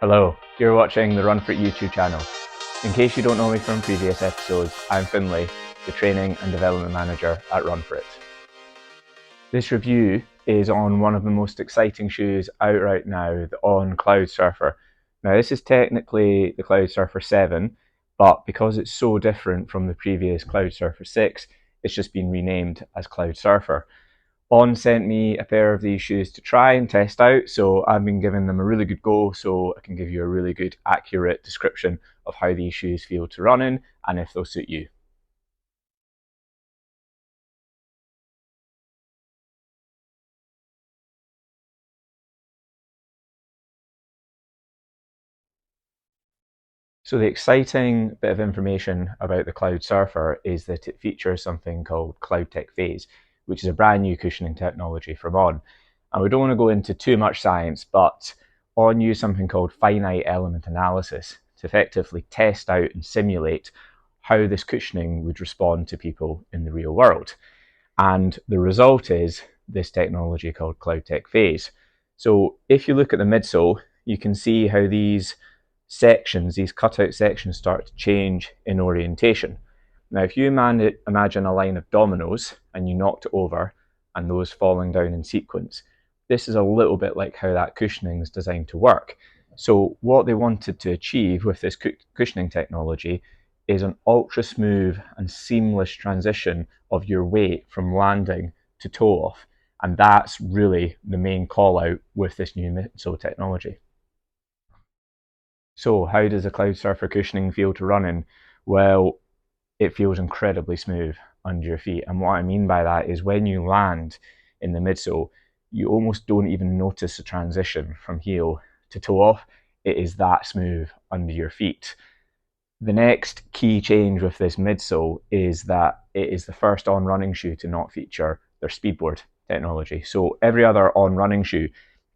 Hello, you're watching the Run For It YouTube channel. In case you don't know me from previous episodes, I'm Finlay, the Training and Development Manager at Run For It. This review is on one of the most exciting shoes out right now, the On Cloudsurfer. Now this is technically the Cloudsurfer 7, but because it's so different from the previous Cloudsurfer 6, it's just been renamed as Cloudsurfer. On sent me a pair of these shoes to try and test out, so I've been giving them a really good go so I can give you a really good, accurate description of how these shoes feel to run in and if they'll suit you. So the exciting bit of information about the Cloudsurfer is that it features something called CloudTec Phase, which is a brand new cushioning technology from On. And we don't want to go into too much science, but On used something called finite element analysis to effectively test out and simulate how this cushioning would respond to people in the real world. And the result is this technology called CloudTec Phase. So if you look at the midsole, you can see how these sections, these cutout sections, start to change in orientation. Now, if you imagine a line of dominos and you knocked it over and those falling down in sequence, this is a little bit like how that cushioning is designed to work. So what they wanted to achieve with this cushioning technology is an ultra smooth and seamless transition of your weight from landing to toe off. And that's really the main call out with this new midsole technology. So how does a Cloudsurfer cushioning feel to run in? Well, it feels incredibly smooth under your feet. And what I mean by that is when you land in the midsole, you almost don't even notice the transition from heel to toe off. It is that smooth under your feet. The next key change with this midsole is that it is the first On running shoe to not feature their Speedboard technology. So every other On running shoe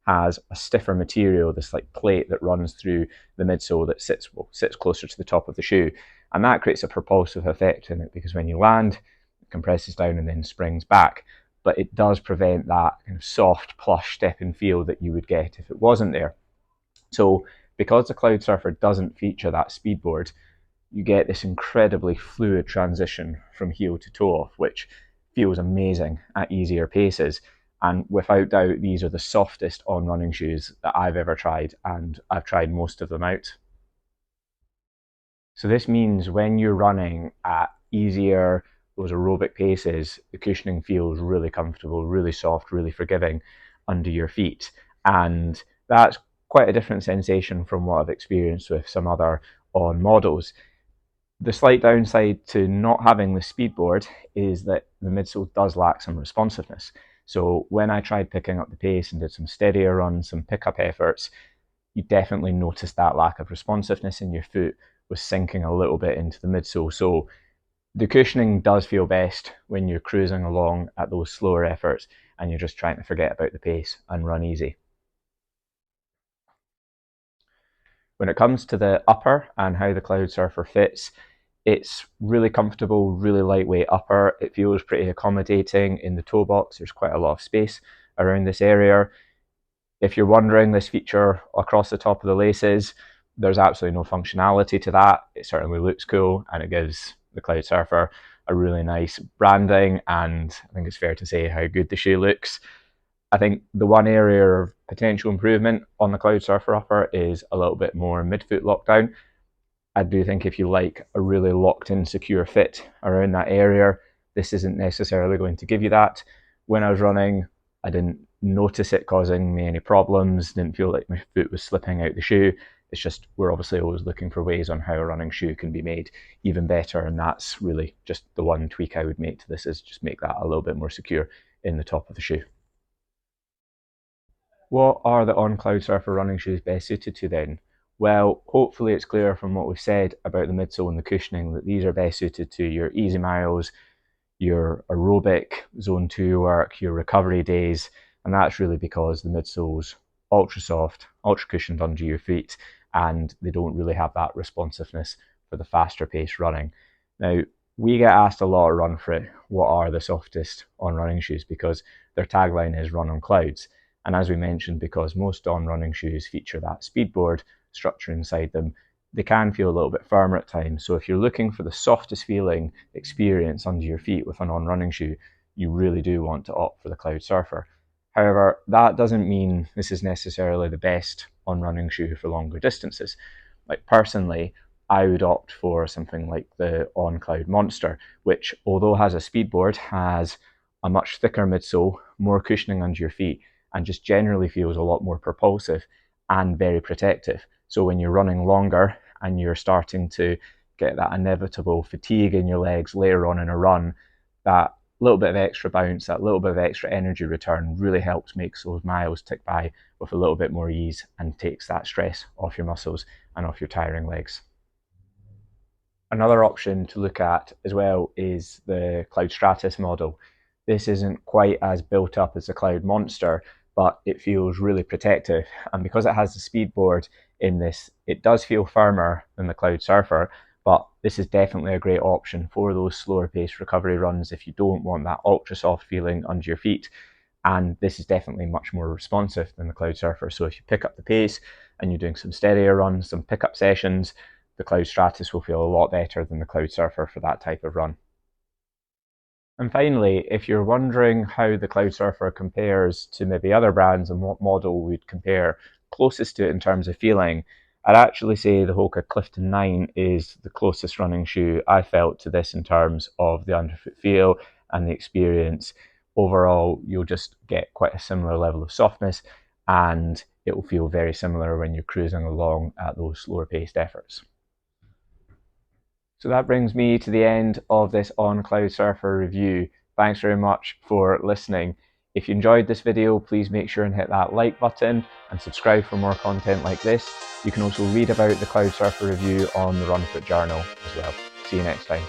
has a stiffer material, this like plate that runs through the midsole that sits closer to the top of the shoe. And that creates a propulsive effect in it because when you land, it compresses down and then springs back. But it does prevent that kind of soft, plush step and feel that you would get if it wasn't there. So because the Cloudsurfer doesn't feature that Speedboard, you get this incredibly fluid transition from heel to toe off, which feels amazing at easier paces. And without doubt, these are the softest On running shoes that I've ever tried, and I've tried most of them out. So this means when you're running at easier, those aerobic paces, the cushioning feels really comfortable, really soft, really forgiving under your feet. And that's quite a different sensation from what I've experienced with some other On models. The slight downside to not having the Speedboard is that the midsole does lack some responsiveness. So when I tried picking up the pace and did some steadier runs, some pickup efforts, you definitely noticed that lack of responsiveness in your foot was sinking a little bit into the midsole. So the cushioning does feel best when you're cruising along at those slower efforts and you're just trying to forget about the pace and run easy. When it comes to the upper and how the Cloudsurfer fits, it's really comfortable, really lightweight upper. It feels pretty accommodating in the toe box. There's quite a lot of space around this area. If you're wondering, this feature across the top of the laces, there's absolutely no functionality to that. It certainly looks cool and it gives the Cloudsurfer a really nice branding, and I think it's fair to say how good the shoe looks. I think the one area of potential improvement on the Cloudsurfer upper is a little bit more midfoot lockdown. I do think if you like a really locked in secure fit around that area, this isn't necessarily going to give you that. When I was running, I didn't notice it causing me any problems, didn't feel like my foot was slipping out the shoe. It's just we're obviously always looking for ways on how a running shoe can be made even better, and that's really just the one tweak I would make to this, is just make that a little bit more secure in the top of the shoe. What are the On Cloudsurfer running shoes best suited to then? Well, hopefully it's clear from what we've said about the midsole and the cushioning that these are best suited to your easy miles, your aerobic zone 2 work, your recovery days, and that's really because the midsole's ultra soft, ultra cushioned under your feet, and they don't really have that responsiveness for the faster pace running. Now, we get asked a lot at Run For It, what are the softest On running shoes, because their tagline is run on clouds. And as we mentioned, because most On running shoes feature that Speedboard, structure inside them, they can feel a little bit firmer at times. So if you're looking for the softest feeling experience under your feet with an On running shoe, you really do want to opt for the Cloudsurfer. However, that doesn't mean this is necessarily the best On running shoe for longer distances. Like personally, I would opt for something like the On Cloud Monster, which, although has a Speedboard, has a much thicker midsole, more cushioning under your feet, and just generally feels a lot more propulsive and very protective. So when you're running longer and you're starting to get that inevitable fatigue in your legs later on in a run, that little bit of extra bounce, that little bit of extra energy return really helps make those miles tick by with a little bit more ease and takes that stress off your muscles and off your tiring legs. Another option to look at as well is the Cloud Stratus model. This isn't quite as built up as the Cloud Monster, but it feels really protective. And because it has the Speedboard in this, it does feel firmer than the Cloudsurfer, but this is definitely a great option for those slower paced recovery runs if you don't want that ultra soft feeling under your feet. And this is definitely much more responsive than the Cloudsurfer. So if you pick up the pace and you're doing some steadier runs, some pickup sessions, the Cloud Stratus will feel a lot better than the Cloudsurfer for that type of run. And finally, if you're wondering how the Cloudsurfer compares to maybe other brands and what model we'd compare closest to it in terms of feeling, I'd actually say the Hoka Clifton 9 is the closest running shoe I felt to this in terms of the underfoot feel and the experience. Overall, you'll just get quite a similar level of softness, and it will feel very similar when you're cruising along at those slower paced efforts. So that brings me to the end of this On Cloudsurfer review. Thanks very much for listening. If you enjoyed this video, please make sure and hit that like button and subscribe for more content like this. You can also read about the Cloudsurfer review on the Runfoot Journal as well. See you next time.